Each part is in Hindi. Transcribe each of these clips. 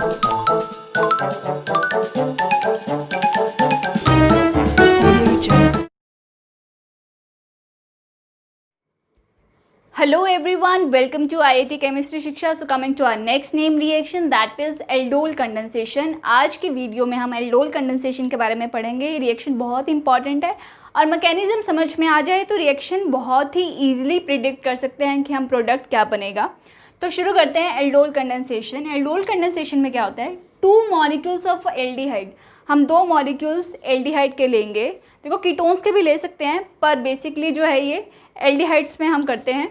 Hello everyone, welcome to IIT Chemistry शिक्षा. So coming to our next name reaction, that is aldol condensation. आज की वीडियो में हम aldol condensation के बारे में पढ़ेंगे. ये रिएक्शन बहुत इंपॉर्टेंट है और मैकेनिज्म समझ में आ जाए तो रिएक्शन बहुत ही ईजिली प्रिडिक्ट कर सकते हैं कि हम प्रोडक्ट क्या बनेगा. तो शुरू करते हैं aldol condensation. aldol condensation में क्या होता है, 2 मॉलिक्यूल्स ऑफ एल्डिहाइड. हम 2 मॉलिक्यूल्स एल्डिहाइड के लेंगे. देखो कीटोन्स के भी ले सकते हैं पर बेसिकली जो है ये एल्डिहाइड्स में हम करते हैं.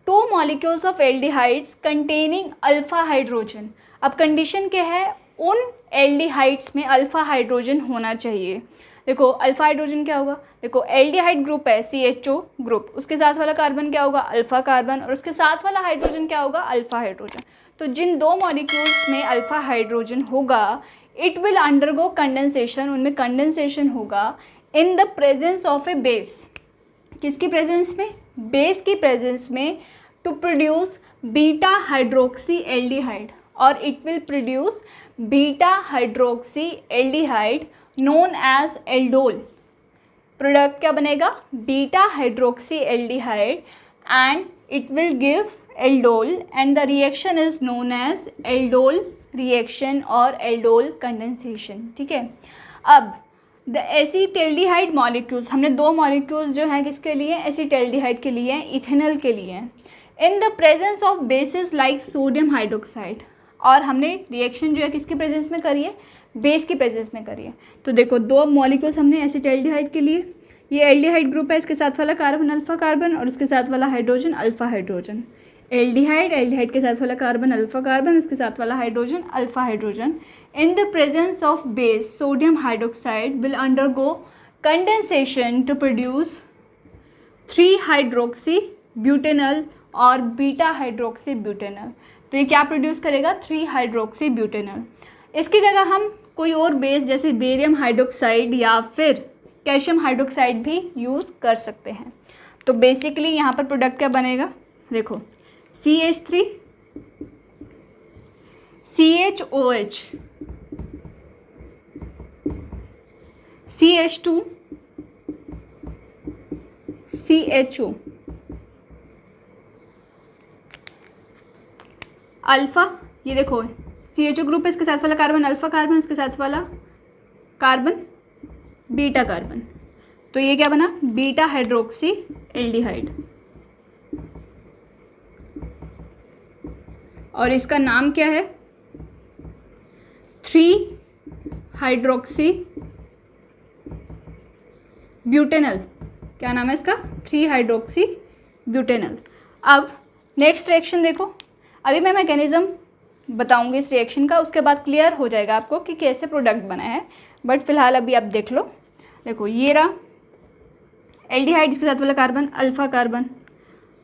2 molecules of aldehydes containing alpha hydrogen. अब कंडीशन क्या है, उन एल्डिहाइड्स में अल्फा हाइड्रोजन होना चाहिए. देखो अल्फा हाइड्रोजन क्या होगा, देखो एल्डिहाइड ग्रुप है CHO ग्रुप, उसके साथ वाला कार्बन क्या होगा, अल्फा कार्बन, और उसके साथ वाला हाइड्रोजन क्या होगा, अल्फा हाइड्रोजन. तो जिन 2 मॉलिक्यूल्स में अल्फा हाइड्रोजन होगा इट विल अंडरगो कंडेंसेशन, उनमें कंडेंसेशन होगा in the presence of a base. किसकी प्रेजेंस में, बेस की प्रेजेंस में, to produce beta hydroxy aldehyde, और it will produce beta hydroxy aldehyde known as aldol. Product क्या बनेगा, beta hydroxy aldehyde, and it will give aldol, and the reaction is known as aldol reaction और एल्डोल कंडेंसेशन. ठीक है. अब द एसीटेल्डिहाइड मॉलिक्यूल्स, हमने 2 मॉलिक्यूल्स जो हैं किसके लिए, एसीटेल्डिहाइड के लिए, इथेनॉल के लिए, इन the presence of basis like sodium hydroxide. और हमने रिएक्शन जो है किसकी प्रेजेंस में करी है, बेस की प्रेजेंस में करी है. तो देखो 2 मॉलिक्यूल्स हमने एसीटेल्डिहाइड के लिए, ये एल्डिहाइड ग्रुप है, इसके साथ वाला कार्बन अल्फा कार्बन और उसके साथ वाला hydrogen alpha hydrogen. Aldehyde, aldehyde के साथ वाला कार्बन अल्फा कार्बन, उसके साथ वाला hydrogen alpha hydrogen. In the presence of base sodium hydroxide will undergo condensation to produce 3-hydroxybutanol और बीटा हाइड्रोक्सी ब्यूटेनॉल. तो ये क्या प्रोड्यूस करेगा, 3-hydroxybutanol. इसकी जगह हम कोई और बेस जैसे बेरियम हाइड्रोक्साइड या फिर कैल्शियम हाइड्रोक्साइड भी यूज़ कर सकते हैं. तो बेसिकली यहाँ पर प्रोडक्ट क्या बनेगा, देखो CH3 CHOH CH2 CHO alpha, ये देखो CHO ग्रुप है, इसके साथ वाला कार्बन अल्फ़ा कार्बन, इसके साथ वाला कार्बन बीटा कार्बन. तो ये क्या बना, बीटा हाइड्रोक्सी एल्डिहाइड, और इसका नाम क्या है, 3-hydroxy ब्यूटेनॉल. क्या नाम है इसका, 3-hydroxy ब्यूटेनॉल. अब नेक्स्ट रिएक्शन देखो, अभी मैं मैकेनिज्म बताऊंगी इस रिएक्शन का, उसके बाद क्लियर हो जाएगा आपको कि कैसे प्रोडक्ट बना है. बट फिलहाल अभी आप देख लो. देखो ये रहा एल्डिहाइड, इसके साथ वाला कार्बन अल्फा कार्बन,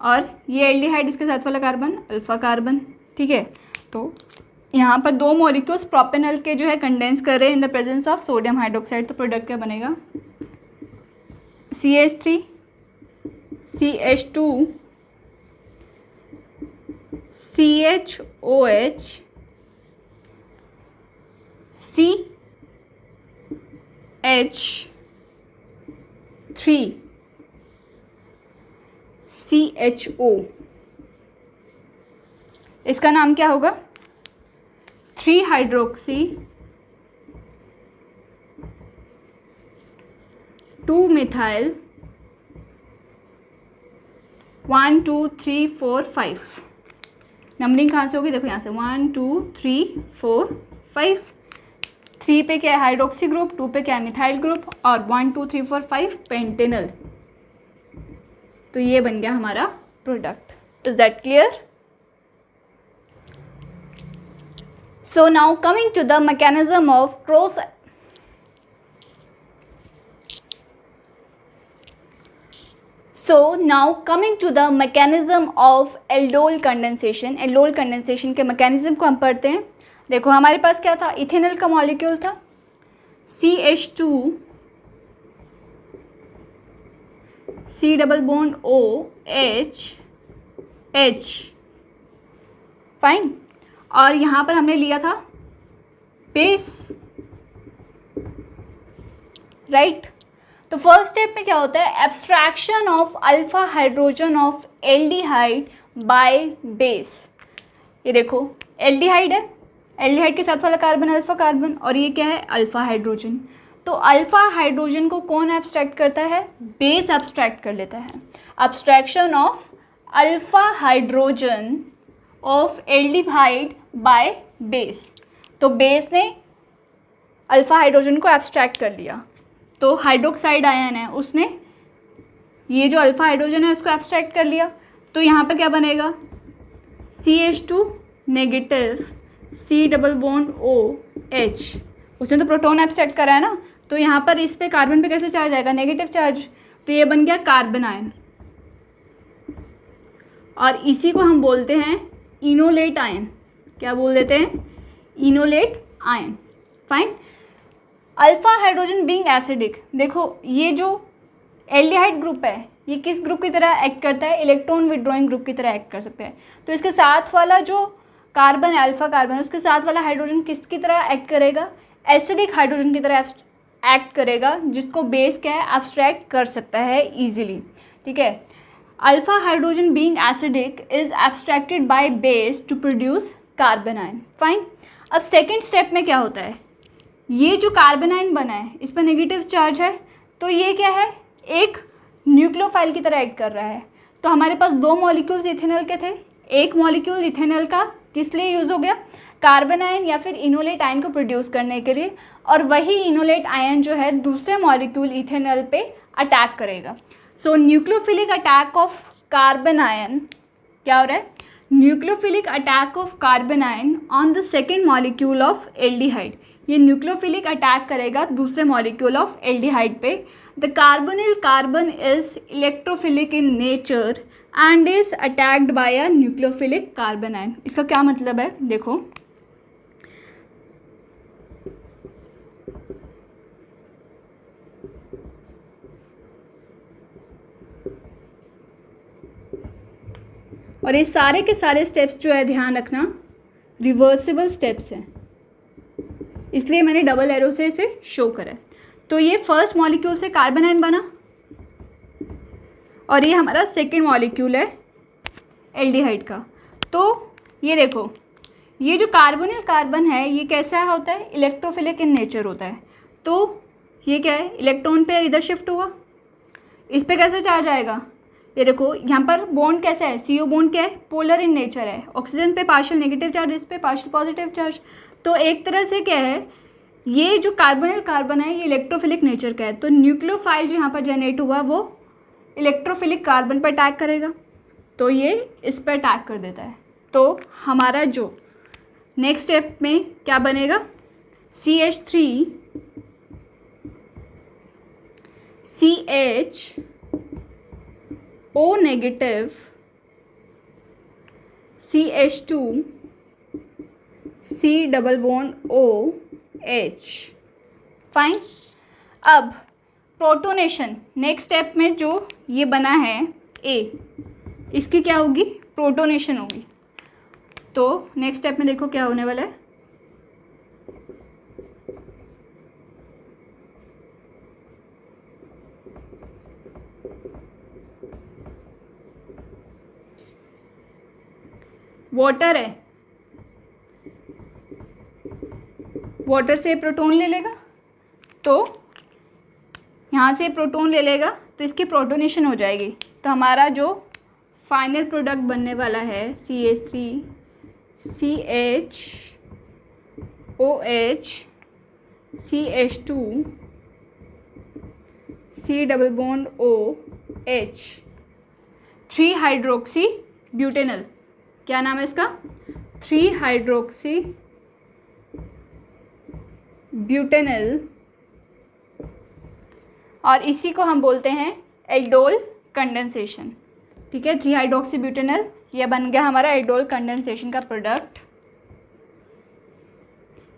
और ये एल्डिहाइड, इसके साथ वाला कार्बन अल्फा कार्बन. ठीक है. तो यहाँ पर 2 मॉलिक्यूल्स प्रोपेनॉल के जो है कंडेंस कर रहे हैं इन the presence of sodium hydroxide. तो प्रोडक्ट क्या बनेगा, CH3 CH2 CHOH CH3 CHO. इसका नाम क्या होगा, 3-hydroxy 2-methyl 1 2 3 4 5. नंबरिंग कहाँ से होगी, देखो यहाँ से 1 2 3 4 5. 3 पे क्या है हाइड्रोक्सी ग्रुप, 2 पे क्या है मिथाइल ग्रुप, और 1 2 3 4 5 पेंटेनल. तो ये बन गया हमारा product. Is that clear? So now coming to the mechanism of cross. So now coming to the mechanism of aldol condensation. aldol condensation के mechanism को हम पढ़ते हैं. देखो हमारे पास क्या था, इथेनॉल का मॉलिक्यूल था CH2 C double bond O H H, fine. और यहाँ पर हमने लिया था बेस, राइट। तो फर्स्ट स्टेप में क्या होता है, abstraction of alpha hydrogen of aldehyde by base. ये देखो एल्डिहाइड है, एल्डिहाइड के साथ वाला कार्बन अल्फा कार्बन, और ये क्या है, अल्फा हाइड्रोजन। तो अल्फा हाइड्रोजन को कौन एब्स्ट्रैक्ट करता है, बेस एब्स्ट्रैक्ट कर लेता है। Abstraction of alpha hydrogen of aldehyde by base. तो बेस ने अल्फा हाइड्रोजन को एब्स्ट्रैक्ट कर लिया, तो हाइड्रोक्साइड आयन है उसने ये जो अल्फा हाइड्रोजन है उसको एब्स्ट्रैक्ट कर लिया। तो यहाँ पर क्या बनेगा, CH2 negative C double bond OH, उसने तो प्रोटॉन एब्स्ट्रैक्ट करा है ना, तो यहाँ पर इस पे कार्बन पे कैसे चार्ज आएगा, नेगेटिव चार्ज, तो ये बन गया कार्बन आयन, और इसी को हम बोलते हैं इनोलेट आयन। क्या बोल देते हैं, enolate ion. Fine. Alpha hydrogen being acidic, देखो ये जो एल्डिहाइड ग्रुप है ये किस ग्रुप की तरह एक्ट करता है, इलेक्ट्रॉन विड्रॉइंग ग्रुप की तरह एक्ट कर सकते हैं। तो इसके साथ वाला जो कार्बन है अल्फा कार्बन, उसके साथ वाला हाइड्रोजन किसकी तरह एक्ट करेगा, एसिडिक हाइड्रोजन की तरह एक्ट करेगा, जिसको बेस क्या है, एब्स्ट्रैक्ट कर सकता है इजीली। ठीक है, alpha hydrogen being acidic is abstracted by base to produce carbon ion. Fine. अब सेकेंड स्टेप में क्या होता है, ये जो कार्बन आयन बना है इस पर नेगेटिव चार्ज है, तो ये क्या है, एक न्यूक्लियोफाइल की तरह एक्ट कर रहा है। तो हमारे पास दो मॉलिक्यूल्स इथेनॉल के थे, एक मॉलिक्यूल इथेनॉल का किस लिए यूज़ हो गया, कार्बन आयन या फिर इनोलेट आयन को प्रोड्यूस करने के लिए, और वही इनोलेट आयन जो है दूसरे मॉलिक्यूल इथेनॉल पे अटैक करेगा। So nucleophilic attack of carbanion क्या हो रहा है, nucleophilic attack of carbanion on the second molecule of aldehyde. ये न्यूक्लियोफिलिक अटैक करेगा दूसरे मॉलिक्यूल ऑफ एल्डिहाइड पे। The carbonyl carbon is electrophilic in nature and is attacked by a nucleophilic carbanion. इसका क्या मतलब है, देखो और ये सारे के सारे स्टेप्स जो है ध्यान रखना रिवर्सिबल स्टेप्स हैं, इसलिए मैंने डबल एरो से इसे शो करा है। तो ये फर्स्ट मॉलिक्यूल से कार्बन आयन बना और ये हमारा सेकेंड मॉलिक्यूल है एल्डिहाइड का। तो ये देखो ये जो कार्बोनिल कार्बन है ये कैसा होता है, इलेक्ट्रोफिलिक इन नेचर होता है। तो ये क्या है, इलेक्ट्रॉन पेयर इधर शिफ्ट हुआ, इस पे कैसे चार्ज आएगा, ये देखो यहाँ पर बॉन्ड कैसा है, CO बॉन्ड क्या है, पोलर इन नेचर है। ऑक्सीजन पे पार्शियल नेगेटिव चार्ज, इस पे पार्शियल पॉजिटिव चार्ज। तो एक तरह से क्या है, ये जो कार्बोनिल कार्बन है ये इलेक्ट्रोफिलिक नेचर का है। तो न्यूक्लियोफाइल जो यहाँ पर जनरेट हुआ वो इलेक्ट्रोफिलिक कार्बन पर अटैक करेगा, तो ये इस पर अटैक कर देता है। तो हमारा जो नेक्स्ट स्टेप में क्या बनेगा, CH3 CHO negative CH2 C double bond OH। Fine. अब प्रोटोनेशन, नेक्स्ट स्टेप में जो ये बना है A, इसकी क्या होगी, प्रोटोनेशन होगी। तो नेक्स्ट स्टेप में देखो क्या होने वाला है, वाटर है, वाटर से प्रोटॉन ले लेगा, तो यहाँ से प्रोटॉन ले लेगा तो इसकी प्रोटोनेशन हो जाएगी। तो हमारा जो फाइनल प्रोडक्ट बनने वाला है CH3 CHOH CH2 C double bond OH 3 hydroxy butanal. क्या नाम है इसका, 3 हाइड्रोक्सी ब्यूटेनल, और इसी को हम बोलते हैं एल्डोल कंडेंसेशन। ठीक है, 3 हाइड्रोक्सी ब्यूटेनल, यह बन गया हमारा एल्डोल कंडेंसेशन का प्रोडक्ट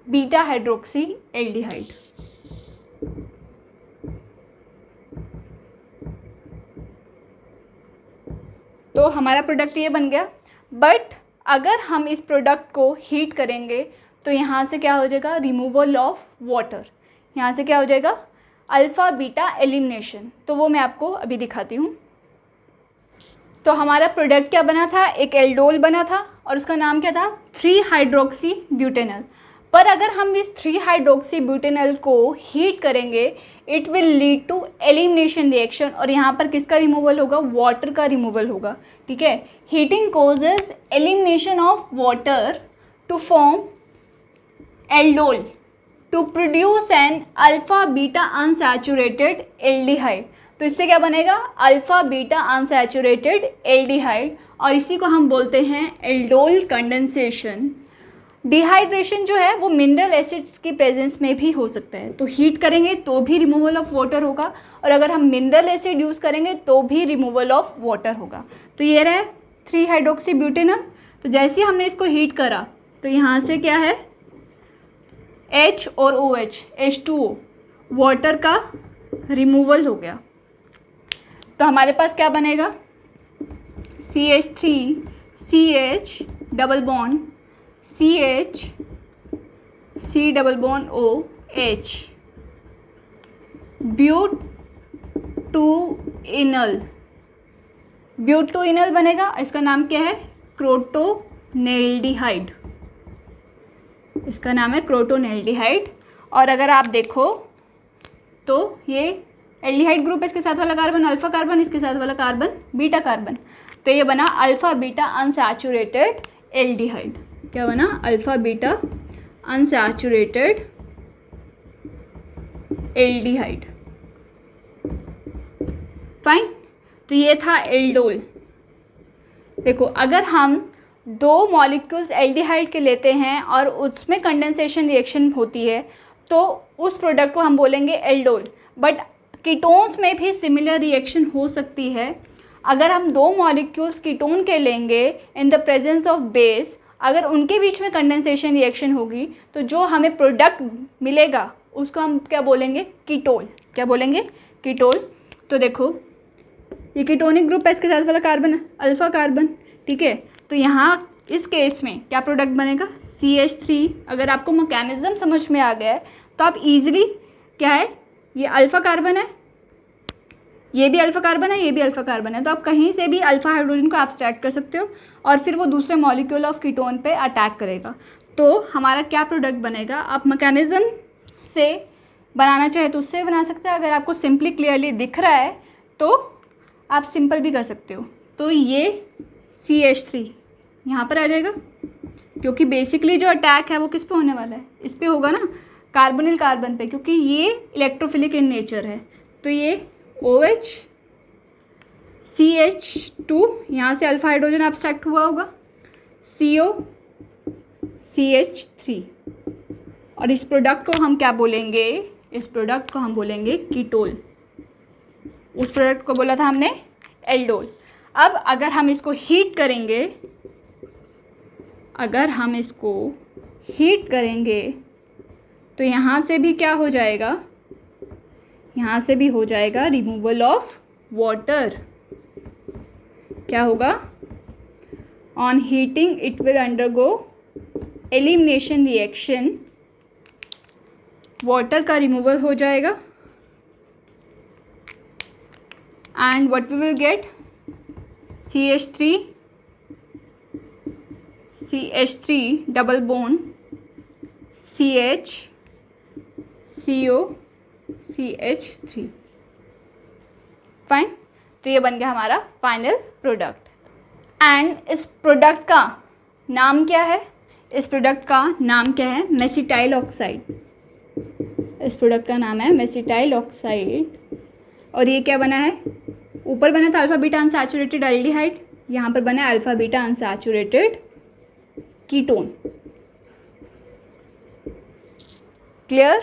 बीटा हाइड्रोक्सी एल्डिहाइड। तो हमारा प्रोडक्ट ये बन गया। बट अगर हम इस प्रोडक्ट को हीट करेंगे तो यहाँ से क्या हो जाएगा, रिमूवल ऑफ वाटर। यहाँ से क्या हो जाएगा, अल्फ़ा बीटा एलिमिनेशन। तो वो मैं आपको अभी दिखाती हूँ। तो हमारा प्रोडक्ट क्या बना था, एक एल्डोल बना था और उसका नाम क्या था, 3 हाइड्रोक्सी ब्यूटेनॉल। पर अगर हम इस 3 हाइड्रोक्सी ब्यूटेनॉल को हीट करेंगे it will lead to elimination reaction, और यहाँ पर किसका रिमूवल होगा, वाटर का रिमूवल होगा। ठीक है, heating causes elimination of water to form aldol to produce an alpha beta unsaturated aldehyde. तो इससे क्या बनेगा, अल्फ़ा बीटा अनसैचुरेटेड एल्डिहाइड, और इसी को हम बोलते हैं एल्डोल कंडेंसेशन। डिहाइड्रेशन जो है वो मिनरल एसिड्स की प्रेजेंस में भी हो सकता है, तो हीट करेंगे तो भी रिमूवल ऑफ वाटर होगा, और अगर हम मिनरल एसिड यूज़ करेंगे तो भी रिमूवल ऑफ वाटर होगा। तो ये रहा 3 हाइड्रोक्सी ब्यूटेनॉल। तो जैसे ही हमने इसको हीट करा तो यहाँ से क्या है, H और OH, H2O, वाटर का रिमूवल हो गया। तो हमारे पास क्या बनेगा, CH3 CH double bond CH C double bond OH, ब्यूटोइनल बनेगा। इसका नाम क्या है, क्रोटोनेल्डिहाइड। इसका नाम है क्रोटोनेल्डिहाइड। और अगर आप देखो तो ये एल्डिहाइड ग्रुप है, इसके साथ वाला कार्बन अल्फा कार्बन, इसके साथ वाला कार्बन बीटा कार्बन, तो ये बना अल्फा बीटा अनसैचुरेटेड एल्डिहाइड। क्या बना, alpha beta unsaturated aldehyde. Fine, तो ये था एल्डोल। देखो, अगर हम 2 मॉलिक्यूल्स एल्डिहाइड के लेते हैं और उसमें कंडेंसेशन रिएक्शन होती है तो उस प्रोडक्ट को हम बोलेंगे एल्डोल। बट कीटोन्स में भी सिमिलर रिएक्शन हो सकती है। अगर हम 2 मॉलिक्यूल्स कीटोन के लेंगे इन द प्रेजेंस ऑफ बेस, अगर उनके बीच में कंडेंसेशन रिएक्शन होगी तो जो हमें प्रोडक्ट मिलेगा उसको हम क्या बोलेंगे, कीटोल। क्या बोलेंगे, कीटोल। तो देखो ये कीटोनिक ग्रुप है, इसके साथ वाला कार्बन है अल्फा कार्बन। ठीक है, तो यहाँ इस केस में क्या प्रोडक्ट बनेगा, CH3। अगर आपको मैकेनिज्म समझ में आ गया है तो आप इजीली, क्या है, ये अल्फा कार्बन है, ये भी अल्फा कार्बन है, ये भी अल्फा कार्बन है, तो आप कहीं से भी अल्फा हाइड्रोजन को एब्स्ट्रैक्ट कर सकते हो और फिर वो दूसरे मॉलिक्यूल ऑफ कीटोन पे अटैक करेगा। तो हमारा क्या प्रोडक्ट बनेगा, आप मैकेनिज्म से बनाना चाहे तो उससे बना सकते हैं। अगर आपको सिंपली क्लियरली दिख रहा है तो आप सिंपल भी कर सकते हो। तो ये CH3 यहाँ पर आ जाएगा, क्योंकि बेसिकली जो अटैक है वो किस पे होने वाला है, इस पे होगा ना, कार्बोनिल कार्बन पे, क्योंकि ये इलेक्ट्रोफिलिक इन नेचर है। तो ये OH CH2, यहाँ से अल्फा हाइड्रोजन एब्स्ट्रैक्ट हुआ होगा, CO CH3, और इस प्रोडक्ट को हम क्या बोलेंगे, इस प्रोडक्ट को हम बोलेंगे कीटोल। उस प्रोडक्ट को बोला था हमने एल्डोल। अब अगर हम इसको हीट करेंगे, अगर हम इसको हीट करेंगे तो यहाँ से भी क्या हो जाएगा, यहाँ से भी हो जाएगा रिमूवल ऑफ वाटर। क्या होगा, on heating it will undergo elimination reaction, water का रिमूवल हो जाएगा and what we will get, CH3 double bond CH CO CH3। Fine, तो ये बन गया हमारा फाइनल प्रोडक्ट। एंड इस प्रोडक्ट का नाम क्या है, इस प्रोडक्ट का नाम क्या है, मेसिटाइल ऑक्साइड। इस प्रोडक्ट का नाम है मेसिटाइल ऑक्साइड। और ये क्या बना है, ऊपर बना था अल्फा बीटा अनसैचुरेटेड एल्डिहाइड, यहाँ पर बना है alpha beta unsaturated ketone. Clear.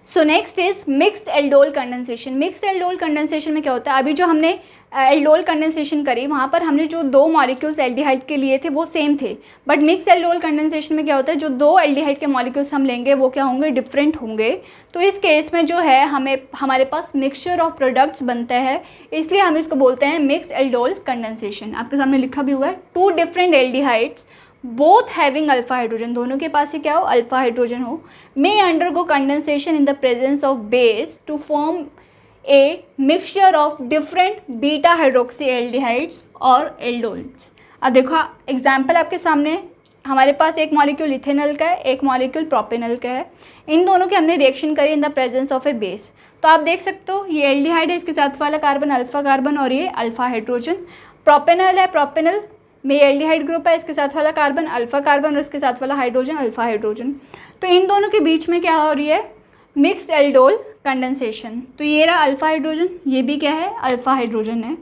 So next is mixed aldol condensation. Mixed aldol condensation में क्या होता है, अभी जो हमने एल्डोल कंडेंसेशन करी वहाँ पर हमने जो 2 मॉलिक्यूल्स एल्डिहाइड के लिए थे वो सेम थे, बट मिक्स एल्डोल कंडेंसेशन में क्या होता है, जो 2 एल्डिहाइड के मॉलिक्यूल्स हम लेंगे वो क्या होंगे, डिफरेंट होंगे। तो इस केस में जो है हमारे पास मिक्सचर ऑफ प्रोडक्ट्स बनता है, इसलिए हम इसको बोलते हैं मिक्स्ड एल्डोल कंडेंसेशन। आपके सामने लिखा भी हुआ है, 2 different aldehydes both having alpha hydrogen, दोनों के पास ही क्या हो, अल्फा हाइड्रोजन हो, may undergo condensation in the presence of base to form a mixture of different beta hydroxy aldehydes और एल्डोल्स। अब देखो एग्जाम्पल आपके सामने, हमारे पास एक मॉलिक्यूल इथेनॉल का है, एक मॉलिक्यूल प्रोपेनॉल का है, इन दोनों की हमने रिएक्शन करी इन the presence of a base. तो आप देख सकते हो ये एल्डिहाइड है, इसके साथ वाला कार्बन अल्फा कार्बन और ये अल्फा हाइड्रोजन। प्रोपेनॉल है, प्रोपेनॉल में एल्डिहाइड ग्रुप है, इसके साथ वाला कार्बन अल्फा कार्बन और इसके साथ वाला हाइड्रोजन अल्फा हाइड्रोजन। तो इन दोनों के बीच में क्या हो रही है, मिक्स्ड एल्डोल कंडेंसेशन। तो ये रहा अल्फा हाइड्रोजन, ये भी क्या है, अल्फा हाइड्रोजन है।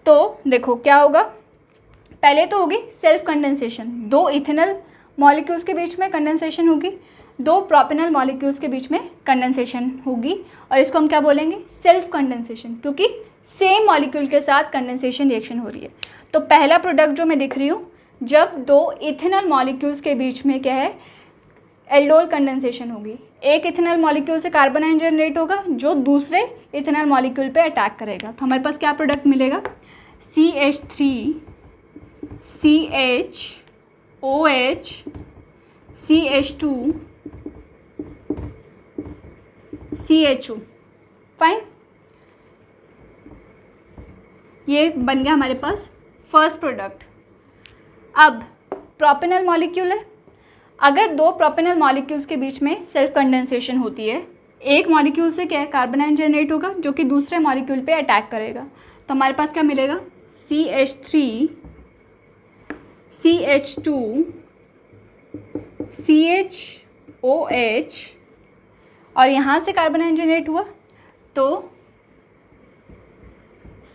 तो देखो क्या होगा, पहले तो होगी सेल्फ कंडेंसेशन, दो इथेनॉल मॉलिक्यूल्स के बीच में कंडेंसेशन होगी, दो प्रोपेनॉल मॉलिक्यूल्स के बीच में कंडेंसेशन होगी, और इसको हम क्या बोलेंगे, सेल्फ कंडेंसेशन, क्योंकि सेम मॉलिक्यूल के साथ कंडेंसेशन रिएक्शन हो रही है। तो पहला प्रोडक्ट जो मैं दिख रही हूँ, जब दो इथेनॉल मॉलिक्यूल्स के बीच में क्या है, एल्डोल कंडेंसेशन होगी, एक इथेनॉल मॉलिक्यूल से कार्बन आयन जनरेट होगा जो दूसरे इथेनॉल मॉलिक्यूल पे अटैक करेगा। तो हमारे पास क्या प्रोडक्ट मिलेगा, CH3 CHOH CH2 CHO। Fine, ये बन गया हमारे पास फर्स्ट प्रोडक्ट। अब प्रोपेनॉल मॉलिक्यूल है, अगर दो प्रोपेनॉल मॉलिक्यूल्स के बीच में सेल्फ कंडेंसेशन होती है, एक मॉलिक्यूल से क्या है, कार्बन आयन जनरेट होगा जो कि दूसरे मॉलिक्यूल पे अटैक करेगा। तो हमारे पास क्या मिलेगा, CH3 CH2 CHOH, और यहाँ से कार्बन आयन जनरेट हुआ तो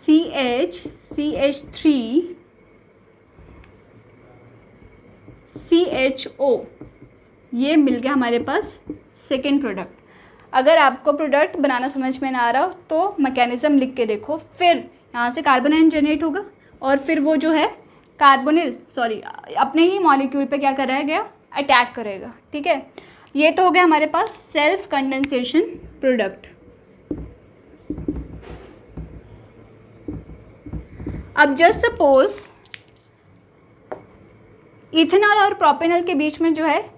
CH3 CHO, ये मिल गया हमारे पास सेकेंड प्रोडक्ट। अगर आपको प्रोडक्ट बनाना समझ में ना आ रहा हो तो मैकेनिज्म लिख के देखो, फिर यहाँ से कार्बन आयन जनरेट होगा और फिर वो जो है अपने ही मॉलिक्यूल पे क्या कराया गया, अटैक करेगा। ठीक है, ये तो हो गया हमारे पास सेल्फ कंडेंसेशन प्रोडक्ट। अब जस्ट सपोज इथेनॉल और प्रोपेनॉल के बीच में जो है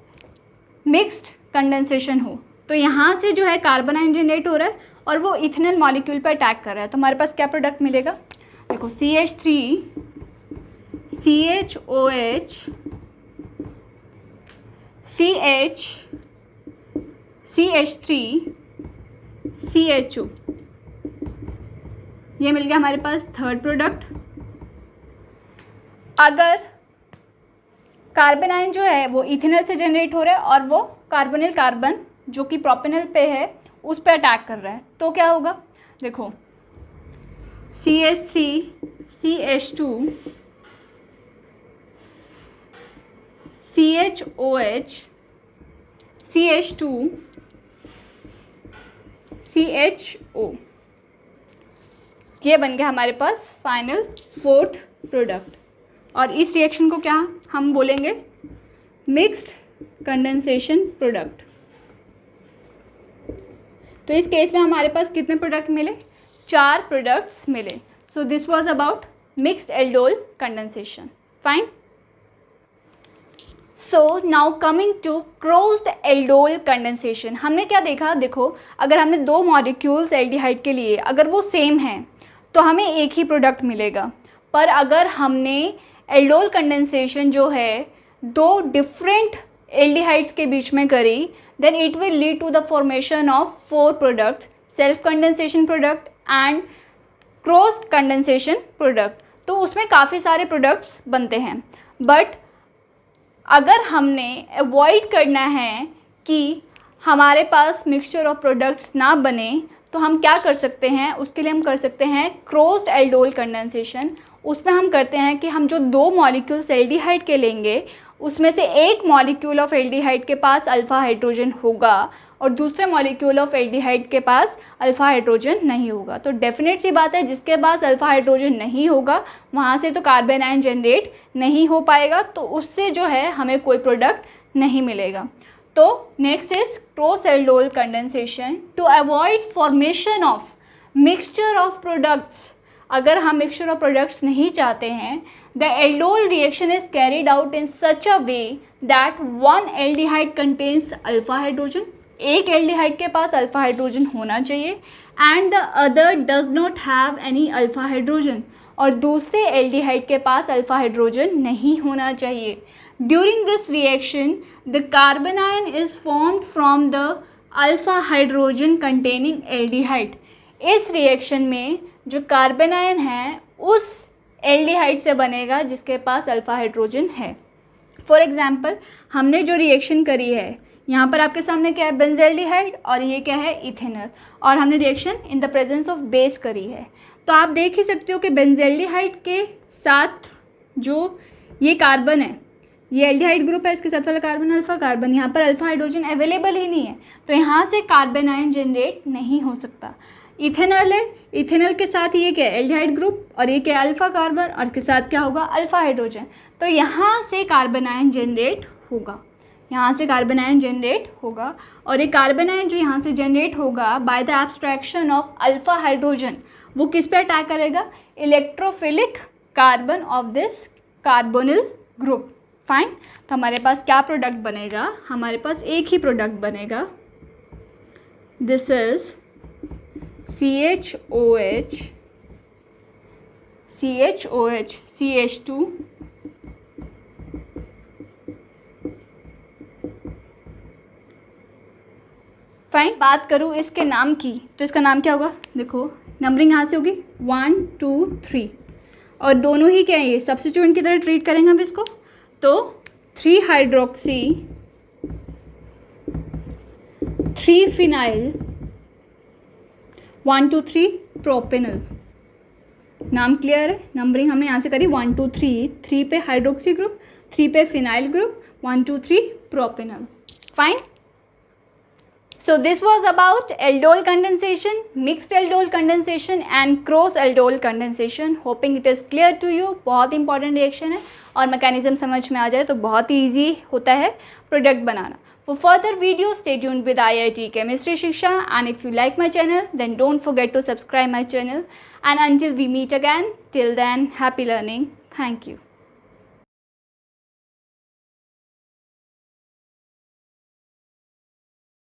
मिक्स्ड कंडेंसेशन हो, तो यहाँ से जो है कार्बन आयन जनरेट हो रहा है और वो इथेनॉल मॉलिक्यूल पर अटैक कर रहा है। तो हमारे पास क्या प्रोडक्ट मिलेगा, देखो CH3 CHOH CH3 CHO, ये मिल गया हमारे पास थर्ड प्रोडक्ट। अगर कार्बन आयन जो है वो इथेनॉल से जनरेट हो रहा है और वो कार्बोनिल कार्बन जो कि प्रोपेनॉल पे है उस पर अटैक कर रहा है, तो क्या होगा, देखो CH3 CH2 CHOH CH2 CHO, ये बन गया हमारे पास फाइनल फोर्थ प्रोडक्ट। और इस रिएक्शन को क्या हम बोलेंगे, मिक्स्ड कंडेंसेशन प्रोडक्ट। तो इस केस में हमारे पास कितने प्रोडक्ट मिले, 4 प्रोडक्ट्स मिले। So this was about mixed aldol condensation. Fine, so now coming to crossed aldol condensation. हमने क्या देखा, देखो अगर हमने दो मॉलिक्यूल्स एल्डिहाइड के लिए अगर वो सेम हैं तो हमें एक ही प्रोडक्ट मिलेगा, पर अगर हमने एल्डोल कंडेंसेशन जो है दो डिफरेंट एल्डिहाइड्स के बीच में करी, then it will lead to the formation of 4 products, self condensation product and cross condensation product। तो उसमें काफ़ी सारे प्रोडक्ट्स बनते हैं, बट अगर हमने अवॉइड करना है कि हमारे पास मिक्सचर ऑफ प्रोडक्ट्स ना बने, तो हम क्या कर सकते हैं, उसके लिए हम कर सकते हैं क्रोस्ड एल्डोल कंडेंसेशन। उसमें हम करते हैं कि हम जो दो मॉलिक्यूल्स एल्डिहाइड के लेंगे उसमें से एक मॉलिक्यूल ऑफ एल्डिहाइड के पास अल्फ़ा हाइड्रोजन होगा और दूसरे मॉलिक्यूल ऑफ एल्डिहाइड के पास अल्फ़ा हाइड्रोजन नहीं होगा। तो डेफिनेट सी बात है, जिसके पास अल्फ़ा हाइड्रोजन नहीं होगा वहाँ से तो कार्बन आयन जनरेट नहीं हो पाएगा, तो उससे जो है हमें कोई प्रोडक्ट नहीं मिलेगा। तो next is cross aldol condensation to avoid formation of mixture of products. अगर हम मिक्सचर ऑफ प्रोडक्ट्स नहीं चाहते हैं, the aldol reaction is carried out in such a way that one aldehyde contains alpha hydrogen, एक एल्डिहाइड के पास अल्फा हाइड्रोजन होना चाहिए, and the other does not have any alpha hydrogen, और दूसरे एल्डिहाइड के पास अल्फा हाइड्रोजन नहीं होना चाहिए. During this reaction the carbon ion is formed from the alpha hydrogen containing aldehyde. इस रिएक्शन में जो कार्बन आयन है उस एल्डिहाइड से बनेगा जिसके पास अल्फा हाइड्रोजन है. फॉर एग्जांपल हमने जो रिएक्शन करी है, यहाँ पर आपके सामने क्या है, बेंज़ल्डिहाइड, और ये क्या है, इथेनॉल, और हमने reaction in the presence of base करी है. तो आप देख ही सकते हो कि बेंज़ल्डिहाइड के साथ जो ये कार्बन है, ये एल्डिहाइड ग्रुप है, इसके साथ वाला कार्बन अल्फा कार्बन, यहाँ पर अल्फा हाइड्रोजन अवेलेबल ही नहीं है, तो यहाँ से कार्बन आयन जनरेट नहीं हो सकता. इथेनॉल है, इथेनॉल के साथ ये क्या है, एल्डिहाइड ग्रुप, और ये क्या है, अल्फा कार्बन, और इसके साथ क्या होगा, अल्फा हाइड्रोजन. तो यहाँ से कार्बन आयन जनरेट होगा, यहाँ से कार्बन आयन जनरेट होगा, और ये कार्बन आयन जो यहाँ से जनरेट होगा by the abstraction of alpha hydrogen, वो किस पे अटैक करेगा, electrophilic carbon of this carbonyl group. Fine. तो हमारे पास क्या प्रोडक्ट बनेगा, हमारे पास एक ही प्रोडक्ट बनेगा, this is CHOH CH2 fine. बात करूँ इसके नाम की, तो इसका नाम क्या होगा, देखो नंबरिंग यहाँ से होगी 1 2 3, और दोनों ही क्या है, ये सब्स्टिट्यूएंट की तरह ट्रीट करेंगे हम इसको. तो 3 हाइड्रोक्सी 3 फिनाइल 1 2 3 प्रोपेनल. नाम क्लियर है, नंबरिंग हमने यहाँ से करी 1 2 3, 3 पे हाइड्रोक्सी ग्रुप, 3 पे phenyl group, 1 2 3 propanal. Fine. So this was about aldol condensation, mixed aldol condensation and cross aldol condensation. Hoping it is clear to you. बहुत इंपॉर्टेंट रिएक्शन है और मैकेनिज्म समझ में आ जाए तो बहुत ही ईजी होता है product banana. For further videos, stay tuned with IIT Chemistry Shiksha, and if you like my channel, then don't forget to subscribe my channel. And until we meet again, till then, happy learning. Thank you.